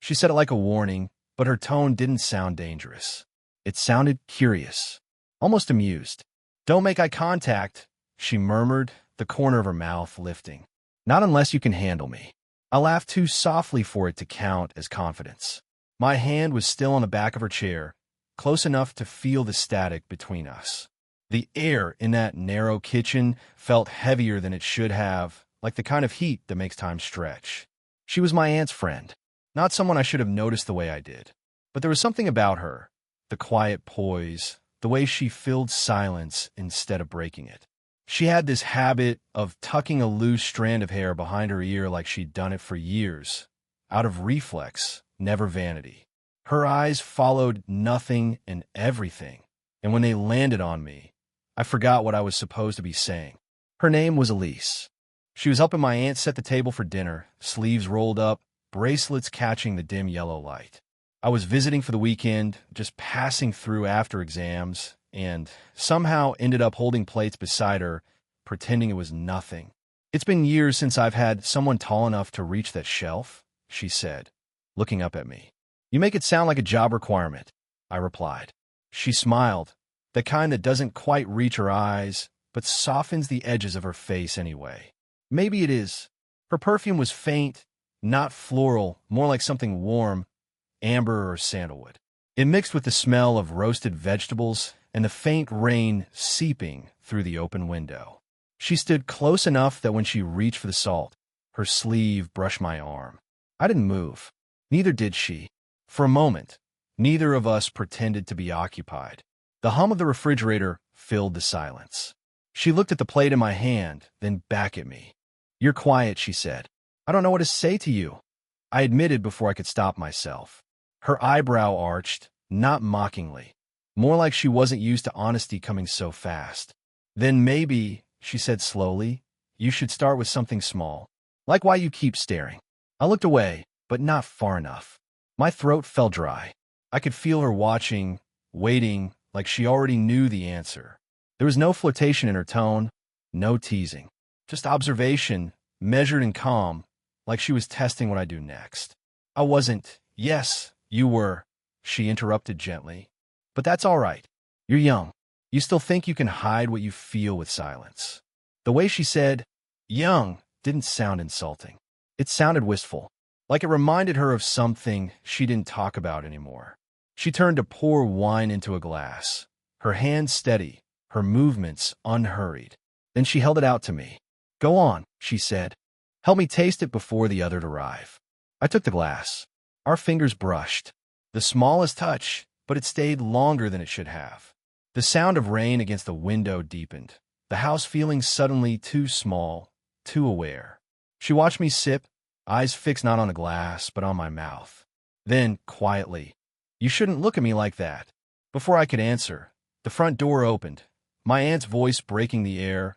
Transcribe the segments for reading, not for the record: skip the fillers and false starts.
She said it like a warning, but her tone didn't sound dangerous. It sounded curious, almost amused. "Don't make eye contact," she murmured, the corner of her mouth lifting. "Not unless you can handle me." I laughed too softly for it to count as confidence. My hand was still on the back of her chair, close enough to feel the static between us. The air in that narrow kitchen felt heavier than it should have, like the kind of heat that makes time stretch. She was my aunt's friend, not someone I should have noticed the way I did. But there was something about her, the quiet poise, the way she filled silence instead of breaking it. She had this habit of tucking a loose strand of hair behind her ear like she'd done it for years, out of reflex, never vanity. Her eyes followed nothing and everything, and when they landed on me, I forgot what I was supposed to be saying. Her name was Elise. She was helping my aunt set the table for dinner, sleeves rolled up, bracelets catching the dim yellow light. I was visiting for the weekend, just passing through after exams, and somehow ended up holding plates beside her, pretending it was nothing. "It's been years since I've had someone tall enough to reach that shelf," she said, looking up at me. "You make it sound like a job requirement," I replied. She smiled, the kind that doesn't quite reach her eyes, but softens the edges of her face anyway. "Maybe it is." Her perfume was faint, not floral, more like something warm, amber or sandalwood. It mixed with the smell of roasted vegetables and the faint rain seeping through the open window. She stood close enough that when she reached for the salt, her sleeve brushed my arm. I didn't move. Neither did she. For a moment, neither of us pretended to be occupied. The hum of the refrigerator filled the silence. She looked at the plate in my hand, then back at me. "You're quiet," she said. "I don't know what to say to you," I admitted before I could stop myself. Her eyebrow arched, not mockingly, more like she wasn't used to honesty coming so fast. "Then maybe," she said slowly, "you should start with something small, like why you keep staring." I looked away, but not far enough. My throat felt dry. I could feel her watching, waiting, like she already knew the answer. There was no flirtation in her tone, no teasing. Just observation, measured and calm, like she was testing what I'd do next. I wasn't. "Yes, you were," she interrupted gently. "But that's all right. You're young. You still think you can hide what you feel with silence." The way she said "young" didn't sound insulting. It sounded wistful, like it reminded her of something she didn't talk about anymore. She turned to pour wine into a glass, her hand steady, her movements unhurried. Then she held it out to me. "Go on," she said. "Help me taste it before the other'd arrive." I took the glass. Our fingers brushed. The smallest touch, but it stayed longer than it should have. The sound of rain against the window deepened, the house feeling suddenly too small, too aware. She watched me sip, eyes fixed not on the glass, but on my mouth. Then, quietly, "You shouldn't look at me like that." Before I could answer, the front door opened, my aunt's voice breaking the air,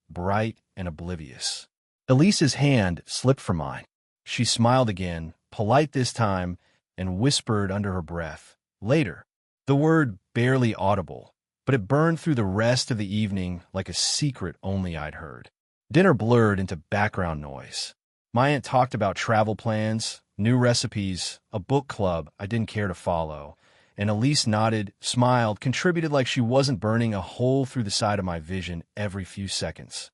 bright and oblivious. Elise's hand slipped from mine. She smiled again, polite this time, and whispered under her breath, "Later." The word barely audible, but it burned through the rest of the evening like a secret only I'd heard. Dinner blurred into background noise. My aunt talked about travel plans, new recipes, a book club I didn't care to follow, and Elise nodded, smiled, contributed like she wasn't burning a hole through the side of my vision every few seconds.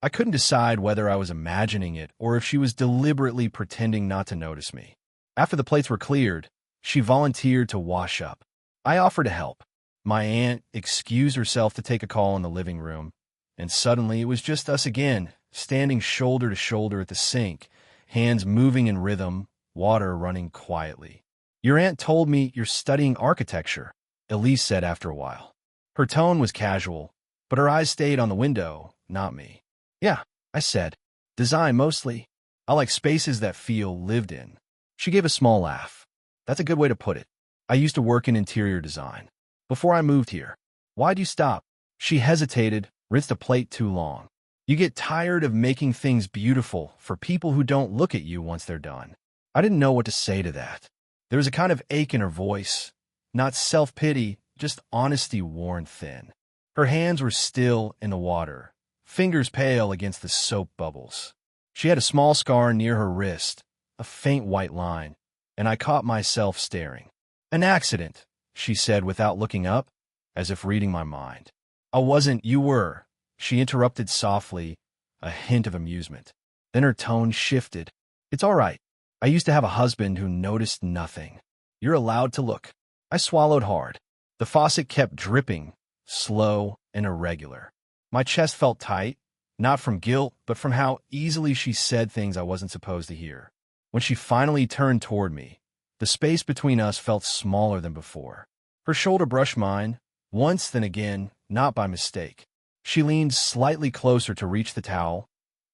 I couldn't decide whether I was imagining it or if she was deliberately pretending not to notice me. After the plates were cleared, she volunteered to wash up. I offered to help. My aunt excused herself to take a call in the living room, and suddenly it was just us again, standing shoulder to shoulder at the sink, hands moving in rhythm, water running quietly. "Your aunt told me you're studying architecture," Elise said after a while. Her tone was casual, but her eyes stayed on the window, not me. "Yeah," I said. "Design mostly. I like spaces that feel lived in." She gave a small laugh. "That's a good way to put it. I used to work in interior design before I moved here." "Why'd you stop?" She hesitated, rinsed a plate too long. "You get tired of making things beautiful for people who don't look at you once they're done." I didn't know what to say to that. There was a kind of ache in her voice, not self-pity, just honesty worn thin. Her hands were still in the water, fingers pale against the soap bubbles. She had a small scar near her wrist, a faint white line, and I caught myself staring. An accident, she said without looking up, as if reading my mind. I wasn't, you were, she interrupted softly, a hint of amusement. Then her tone shifted. It's all right. I used to have a husband who noticed nothing. You're allowed to look. I swallowed hard. The faucet kept dripping, slow and irregular. My chest felt tight, not from guilt, but from how easily she said things I wasn't supposed to hear. When she finally turned toward me, the space between us felt smaller than before. Her shoulder brushed mine, once then again, not by mistake. She leaned slightly closer to reach the towel,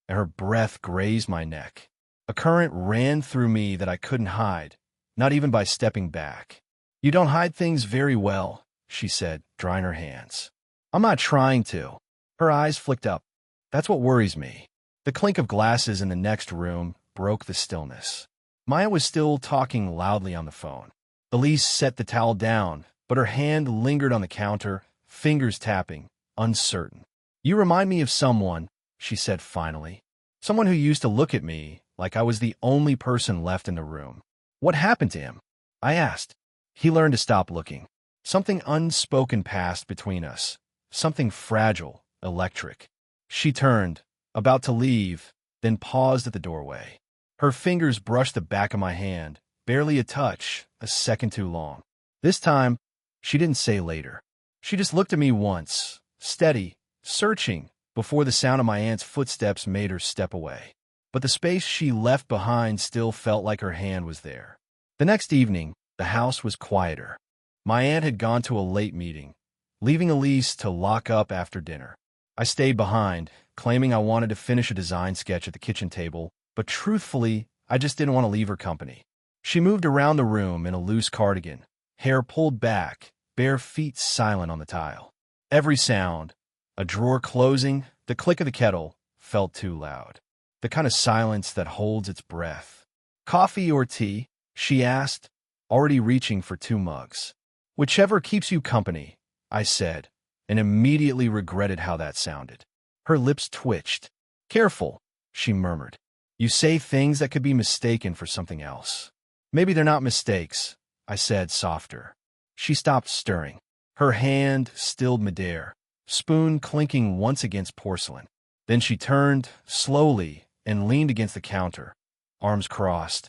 and her breath grazed my neck. A current ran through me that I couldn't hide, not even by stepping back. You don't hide things very well, she said, drying her hands. I'm not trying to. Her eyes flicked up. That's what worries me. The clink of glasses in the next room broke the stillness. Maya was still talking loudly on the phone. Elise set the towel down, but her hand lingered on the counter, fingers tapping, uncertain. You remind me of someone, she said finally. Someone who used to look at me like I was the only person left in the room. What happened to him? I asked. He learned to stop looking. Something unspoken passed between us. Something fragile, electric. She turned, about to leave, then paused at the doorway. Her fingers brushed the back of my hand, barely a touch, a second too long. This time, she didn't say later. She just looked at me once, steady, searching, before the sound of my aunt's footsteps made her step away. But the space she left behind still felt like her hand was there. The next evening, the house was quieter. My aunt had gone to a late meeting, leaving Elise to lock up after dinner. I stayed behind, claiming I wanted to finish a design sketch at the kitchen table, but truthfully, I just didn't want to leave her company. She moved around the room in a loose cardigan, hair pulled back, bare feet silent on the tile. Every sound, a drawer closing, the click of the kettle, felt too loud. The kind of silence that holds its breath. Coffee or tea? She asked, already reaching for 2 mugs. Whichever keeps you company, I said, and immediately regretted how that sounded. Her lips twitched. Careful, she murmured. You say things that could be mistaken for something else. Maybe they're not mistakes, I said softer. She stopped stirring. Her hand stilled midair, spoon clinking once against porcelain. Then she turned, slowly, and leaned against the counter, arms crossed,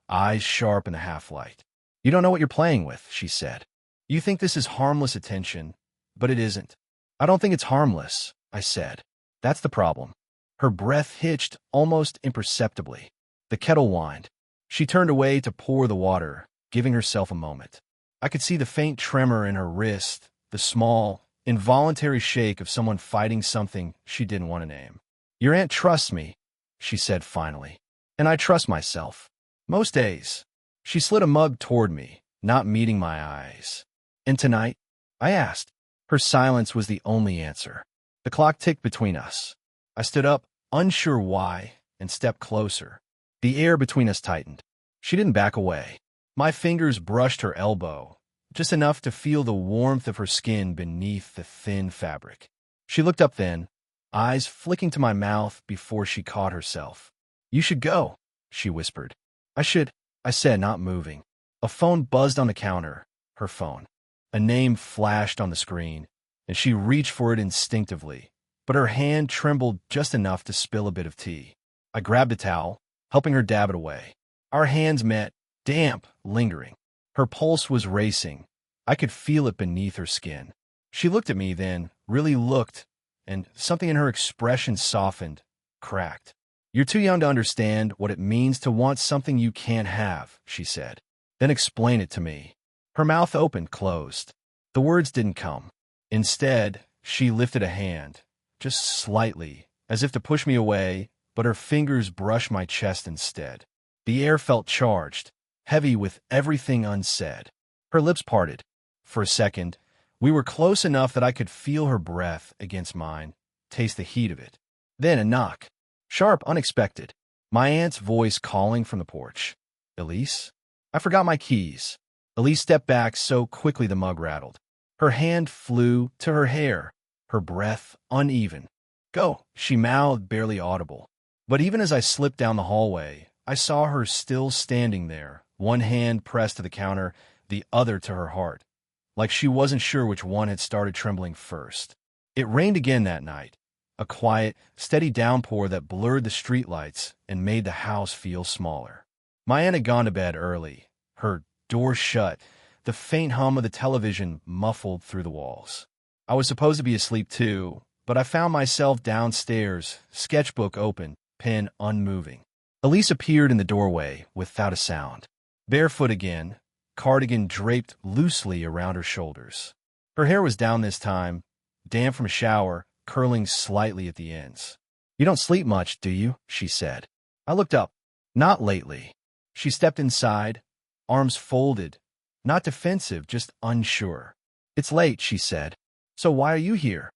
eyes sharp in the half-light. You don't know what you're playing with, she said. You think this is harmless attention, but it isn't. I don't think it's harmless, I said. That's the problem. Her breath hitched almost imperceptibly. The kettle whined. She turned away to pour the water, giving herself a moment. I could see the faint tremor in her wrist, the small, involuntary shake of someone fighting something she didn't want to name. Your aunt trusts me, she said finally, and I trust myself. Most days. She slid a mug toward me, not meeting my eyes. And tonight? I asked. Her silence was the only answer. The clock ticked between us. I stood up, unsure why, and stepped closer. The air between us tightened. She didn't back away. My fingers brushed her elbow, just enough to feel the warmth of her skin beneath the thin fabric. She looked up then, eyes flicking to my mouth before she caught herself. You should go, she whispered. I should, I said, not moving. A phone buzzed on the counter, her phone. A name flashed on the screen, and she reached for it instinctively, but her hand trembled just enough to spill a bit of tea. I grabbed a towel, helping her dab it away. Our hands met, damp, lingering. Her pulse was racing. I could feel it beneath her skin. She looked at me then, really looked, and something in her expression softened, cracked. You're too young to understand what it means to want something you can't have, she said. Then explain it to me. Her mouth opened, closed. The words didn't come. Instead, she lifted a hand, just slightly, as if to push me away, but her fingers brushed my chest instead. The air felt charged, heavy with everything unsaid. Her lips parted. For a second, we were close enough that I could feel her breath against mine, taste the heat of it. Then a knock. Sharp, unexpected. My aunt's voice calling from the porch. Elise? I forgot my keys. Elise stepped back so quickly the mug rattled. Her hand flew to her hair, her breath uneven. Go, she mouthed, barely audible. But even as I slipped down the hallway, I saw her still standing there, one hand pressed to the counter, the other to her heart, like she wasn't sure which one had started trembling first. It rained again that night, a quiet, steady downpour that blurred the streetlights and made the house feel smaller. My aunt had gone to bed early, her door shut, the faint hum of the television muffled through the walls. I was supposed to be asleep too, but I found myself downstairs, sketchbook open, pen unmoving. Elise appeared in the doorway without a sound. Barefoot again, cardigan draped loosely around her shoulders. Her hair was down this time, damp from a shower, curling slightly at the ends. "You don't sleep much, do you?" she said. I looked up. "Not lately." She stepped inside, arms folded, not defensive, just unsure. "It's late," she said. "So why are you here?"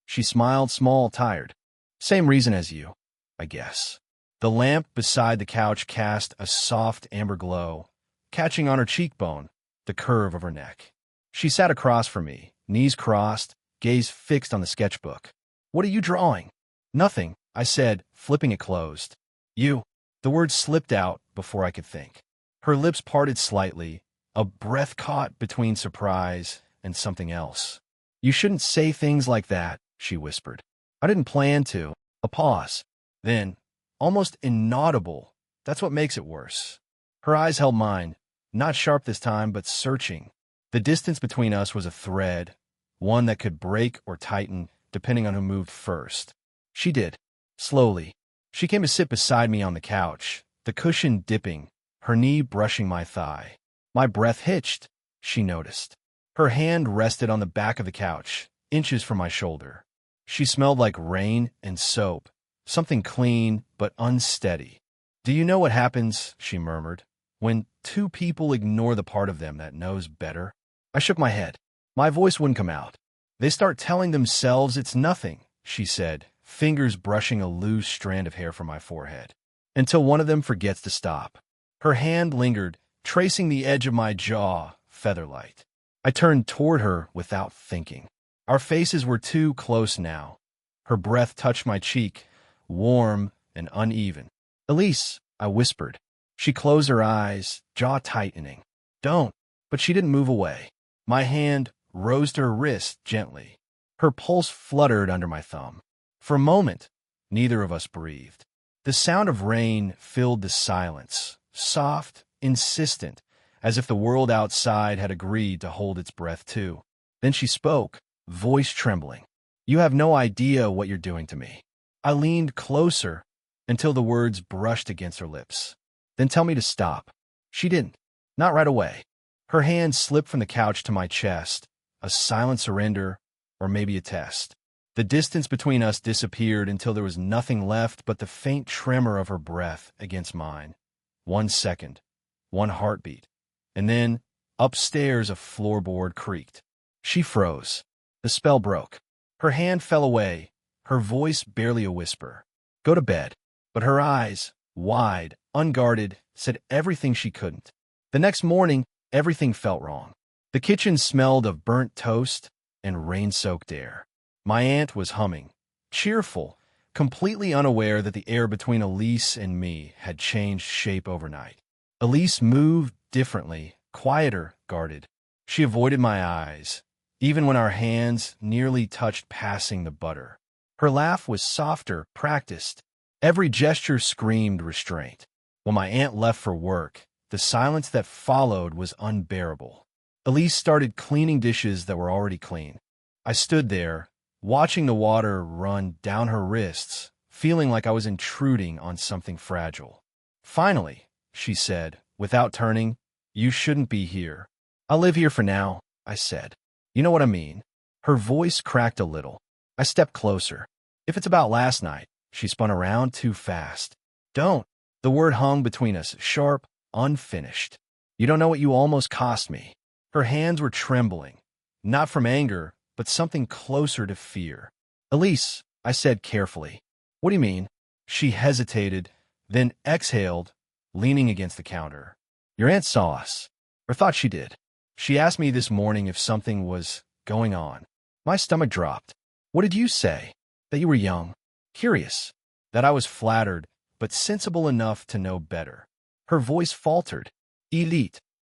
She smiled, small, tired. "Same reason as you, I guess." The lamp beside the couch cast a soft amber glow, catching on her cheekbone, the curve of her neck. She sat across from me, knees crossed, gaze fixed on the sketchbook. "What are you drawing?" "Nothing," I said, flipping it closed. "You." The words slipped out before I could think. Her lips parted slightly, a breath caught between surprise and something else. "You shouldn't say things like that," she whispered. "I didn't plan to." A pause. Then, almost inaudible, "That's what makes it worse." Her eyes held mine, not sharp this time, but searching. The distance between us was a thread, one that could break or tighten, depending on who moved first. She did. Slowly. She came to sit beside me on the couch, the cushion dipping, her knee brushing my thigh. My breath hitched, she noticed. Her hand rested on the back of the couch, inches from my shoulder. She smelled like rain and soap, something clean but unsteady. "Do you know what happens," she murmured, "when two people ignore the part of them that knows better?" I shook my head. My voice wouldn't come out. "They start telling themselves it's nothing," she said, fingers brushing a loose strand of hair from my forehead, "until one of them forgets to stop." Her hand lingered, tracing the edge of my jaw, featherlight. I turned toward her without thinking. Our faces were too close now. Her breath touched my cheek, warm and uneven. "Elise," I whispered. She closed her eyes, jaw tightening. "Don't." But she didn't move away. My hand rose to her wrist gently. Her pulse fluttered under my thumb. For a moment, neither of us breathed. The sound of rain filled the silence, soft, insistent, as if the world outside had agreed to hold its breath too. Then she spoke, voice trembling. "You have no idea what you're doing to me." I leaned closer until the words brushed against her lips. "Then tell me to stop." She didn't. Not right away. Her hand slipped from the couch to my chest, a silent surrender, or maybe a test. The distance between us disappeared until there was nothing left but the faint tremor of her breath against mine. 1 second, one heartbeat, and then, upstairs, a floorboard creaked. She froze. The spell broke. Her hand fell away, her voice barely a whisper. "Go to bed." But her eyes, wide, unguarded, said everything she couldn't. The next morning, everything felt wrong. The kitchen smelled of burnt toast and rain-soaked air. My aunt was humming, cheerful, completely unaware that the air between Elise and me had changed shape overnight. Elise moved differently, quieter, guarded. She avoided my eyes, even when our hands nearly touched passing the butter. Her laugh was softer, practiced. Every gesture screamed restraint. When my aunt left for work, the silence that followed was unbearable. Elise started cleaning dishes that were already clean. I stood there, watching the water run down her wrists, feeling like I was intruding on something fragile. "Finally," she said, without turning, "you shouldn't be here." "I'll live here for now," I said. "You know what I mean." Her voice cracked a little. I stepped closer. "If it's about last night," she spun around too fast. "Don't." The word hung between us, sharp, unfinished. "You don't know what you almost cost me." Her hands were trembling, not from anger, but something closer to fear. "Elise," I said carefully. "What do you mean?" She hesitated, then exhaled, leaning against the counter. "Your aunt saw us, or thought she did. She asked me this morning if something was going on." My stomach dropped. "What did you say?" "That you were young, curious, that I was flattered, but sensible enough to know better." Her voice faltered. Elite.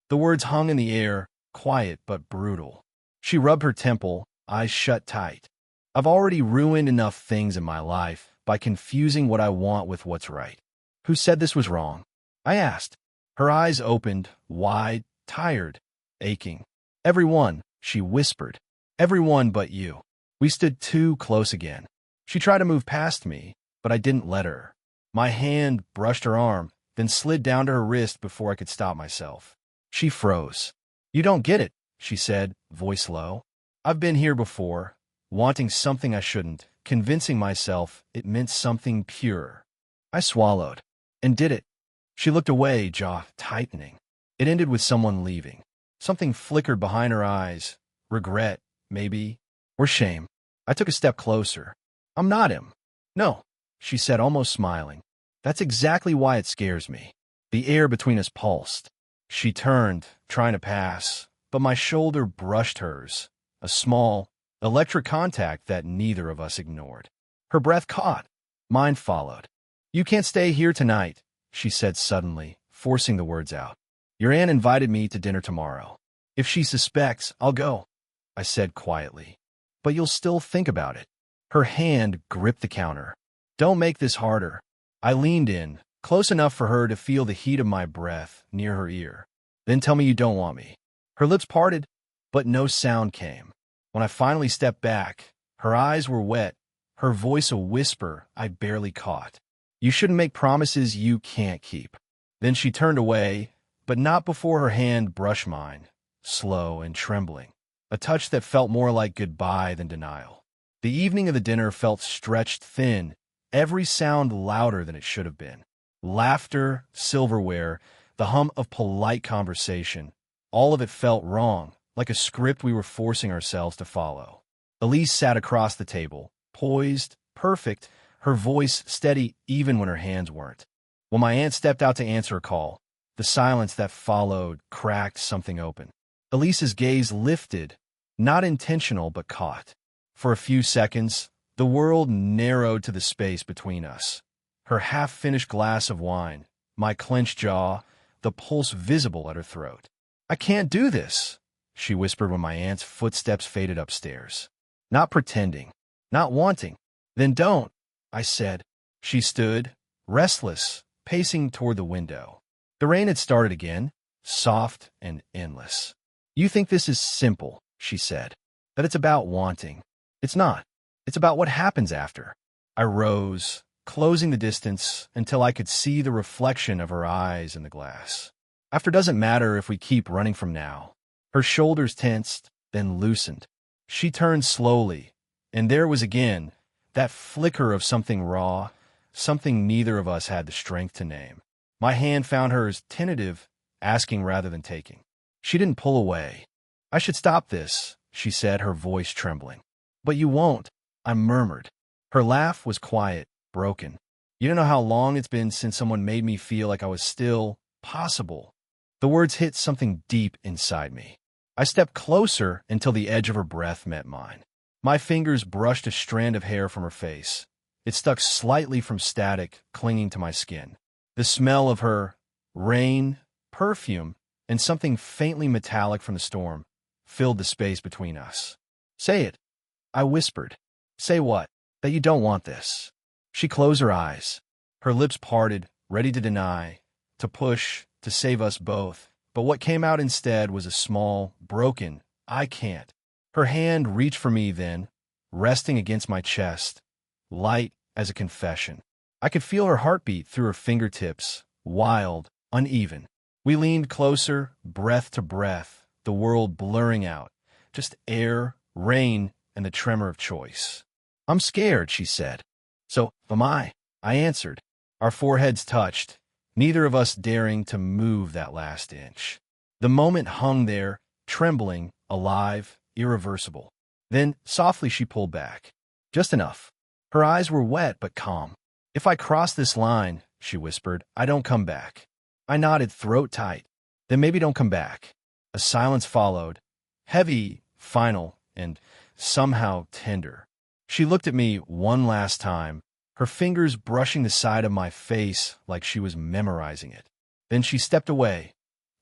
The words hung in the air, quiet but brutal. She rubbed her temple, eyes shut tight. I've already ruined enough things in my life by confusing what I want with what's right. Who said this was wrong? I asked. Her eyes opened, wide, tired, aching. Everyone, she whispered. Everyone but you. We stood too close again. She tried to move past me, but I didn't let her. My hand brushed her arm, then slid down to her wrist before I could stop myself. She froze. You don't get it, she said, voice low. I've been here before, wanting something I shouldn't, convincing myself it meant something pure. I swallowed. And did it. She looked away, jaw tightening. It ended with someone leaving. Something flickered behind her eyes. Regret, maybe, or shame. I took a step closer. I'm not him. No, she said, almost smiling. That's exactly why it scares me. The air between us pulsed. She turned, trying to pass, but my shoulder brushed hers, a small, electric contact that neither of us ignored. Her breath caught. Mine followed. You can't stay here tonight, she said suddenly, forcing the words out. Your aunt invited me to dinner tomorrow. If she suspects, I'll go, I said quietly. But you'll still think about it. Her hand gripped the counter. Don't make this harder. I leaned in, close enough for her to feel the heat of my breath near her ear. Then tell me you don't want me. Her lips parted, but no sound came. When I finally stepped back, her eyes were wet, her voice a whisper I barely caught. You shouldn't make promises you can't keep. Then she turned away, but not before her hand brushed mine, slow and trembling, a touch that felt more like goodbye than denial. The evening of the dinner felt stretched thin, every sound louder than it should have been. Laughter, silverware, the hum of polite conversation, all of it felt wrong, like a script we were forcing ourselves to follow. Elise sat across the table, poised, perfect, her voice steady even when her hands weren't. When my aunt stepped out to answer a call, the silence that followed cracked something open. Elise's gaze lifted, not intentional but caught. For a few seconds, the world narrowed to the space between us. Her half-finished glass of wine, my clenched jaw, the pulse visible at her throat. I can't do this, she whispered when my aunt's footsteps faded upstairs. Not pretending, not wanting. Then don't, I said. She stood, restless, pacing toward the window. The rain had started again, soft and endless. You think this is simple, she said, that it's about wanting. It's not. It's about what happens after. I rose, closing the distance until I could see the reflection of her eyes in the glass. After doesn't matter if we keep running from now. Her shoulders tensed, then loosened. She turned slowly, and there was again that flicker of something raw, something neither of us had the strength to name. My hand found hers tentative, asking rather than taking. She didn't pull away. I should stop this, she said, her voice trembling. But you won't, I murmured. Her laugh was quiet, broken. You don't know how long it's been since someone made me feel like I was still possible. The words hit something deep inside me. I stepped closer until the edge of her breath met mine. My fingers brushed a strand of hair from her face. It stuck slightly from static, clinging to my skin. The smell of her rain, perfume, and something faintly metallic from the storm filled the space between us. Say it, I whispered. Say what? That you don't want this. She closed her eyes. Her lips parted, ready to deny, to push, to save us both. But what came out instead was a small, broken, I can't. Her hand reached for me then, resting against my chest, light as a confession. I could feel her heartbeat through her fingertips, wild, uneven. We leaned closer, breath to breath, the world blurring out, just air, rain, and the tremor of choice. I'm scared, she said. So am I answered. Our foreheads touched, neither of us daring to move that last inch. The moment hung there, trembling, alive, irreversible. Then, softly she pulled back. Just enough. Her eyes were wet but calm. If I cross this line, she whispered, I don't come back. I nodded, throat tight. Then maybe don't come back. A silence followed, heavy, final, and somehow tender. She looked at me one last time, her fingers brushing the side of my face like she was memorizing it. Then she stepped away,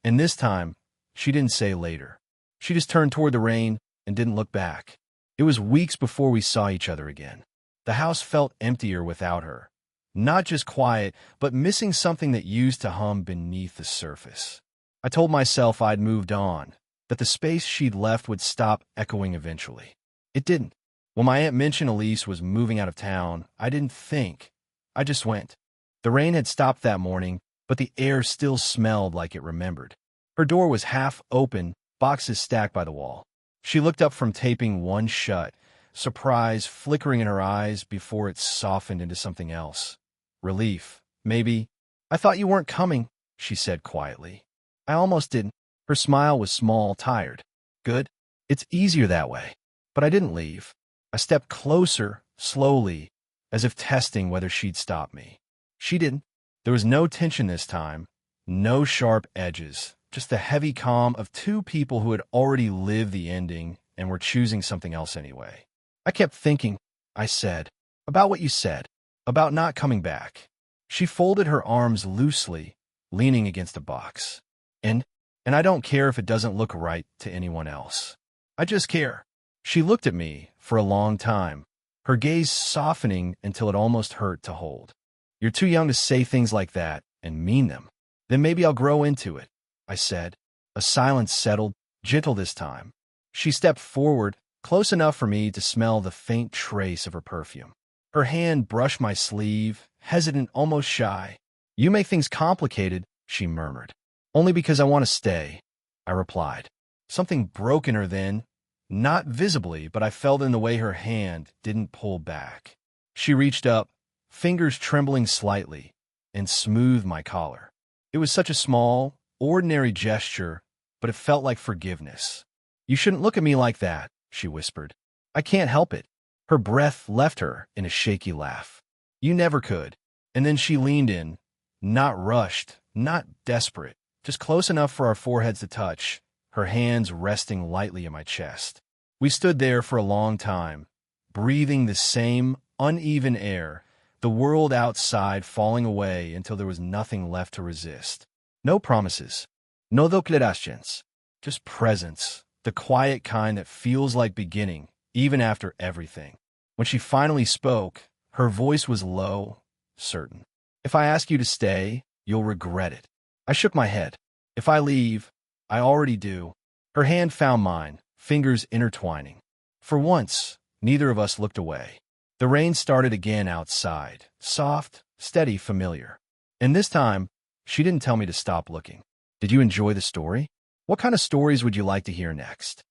And this time, she didn't say later. She just turned toward the rain and didn't look back. It was weeks before we saw each other again. The house felt emptier without her. Not just quiet, but missing something that used to hum beneath the surface. I told myself I'd moved on, that the space she'd left would stop echoing eventually. It didn't. When my aunt mentioned Elise was moving out of town, I didn't think. I just went. The rain had stopped that morning, but the air still smelled like it remembered. Her door was half open, boxes stacked by the wall. She looked up from taping one shut, surprise flickering in her eyes before it softened into something else. Relief, maybe. "I thought you weren't coming," she said quietly. I almost didn't. Her smile was small, tired. "Good. It's easier that way." But I didn't leave. I stepped closer, slowly, as if testing whether she'd stop me. She didn't. There was no tension this time, no sharp edges, just the heavy calm of two people who had already lived the ending and were choosing something else anyway. "I kept thinking," I said, "about what you said, about not coming back." She folded her arms loosely, leaning against a box. And I don't care if it doesn't look right to anyone else. I just care." She looked at me for a long time, her gaze softening until it almost hurt to hold. "You're too young to say things like that and mean them." "Then maybe I'll grow into it," I said. A silence settled, gentle this time. She stepped forward, close enough for me to smell the faint trace of her perfume. Her hand brushed my sleeve, hesitant, almost shy. "You make things complicated," she murmured. "Only because I want to stay," I replied. Something broke in her then, not visibly, but I felt in the way her hand didn't pull back. She reached up, fingers trembling slightly, and smoothed my collar. It was such a small, ordinary gesture, but it felt like forgiveness. "You shouldn't look at me like that," she whispered. "I can't help it." Her breath left her in a shaky laugh. "You never could." And then she leaned in, not rushed, not desperate, just close enough for our foreheads to touch, her hands resting lightly in my chest. We stood there for a long time, breathing the same uneven air, the world outside falling away until there was nothing left to resist. No promises, no declarations, just presence, the quiet kind that feels like beginning, even after everything. When she finally spoke, her voice was low, certain. "If I ask you to stay, you'll regret it." I shook my head. "If I leave, I already do." Her hand found mine, fingers intertwining. For once, neither of us looked away. The rain started again outside, soft, steady, familiar. And this time, she didn't tell me to stop looking. Did you enjoy the story? What kind of stories would you like to hear next?